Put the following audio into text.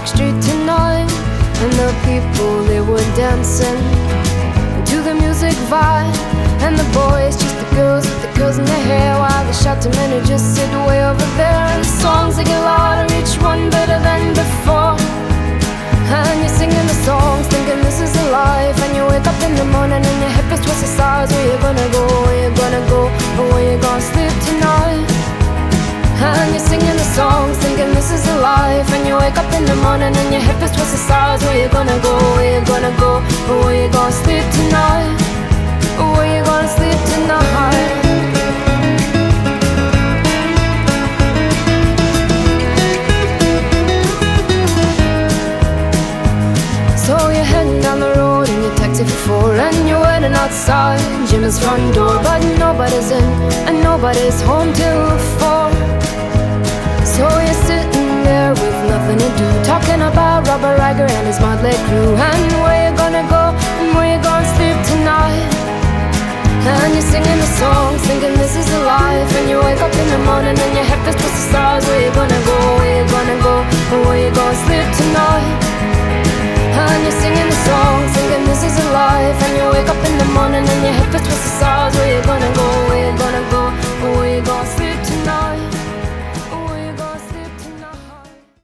Street tonight, and the people, they were dancing to the music vibe. And the boys chased the girls with the curls in their hair, while the shouting men who just sit way over there. And the songs, they get louder, each one better than before. And you're singing the songs, thinking this is a life. And you wake up in the morning and your hip is twisted sides. Where you gonna go, where you gonna go, or where you gonna sleep tonight? And you're singing the songs, thinking this is a life. And you wake up in the morning and your hip is twisted sides. Where you gonna go, where you gonna go, or where you gonna sleep tonight? Or where you gonna sleep tonight? So you're heading down the road in your taxi for four, and you're waiting outside Jim's front door. But nobody's in and nobody's home till 4. So you're sitting there with nothing to do, talking about Robert Riger and his motley crew. And where you gonna go and where you gonna sleep tonight? And you're singing the songs, thinking this is a life. And you wake up in the morning and your head feels twisted the stars. Where you gonna go, where you gonna go, or where you gonna sleep tonight? And you're singing the songs, thinking this is a life. And you wake up in the morning and your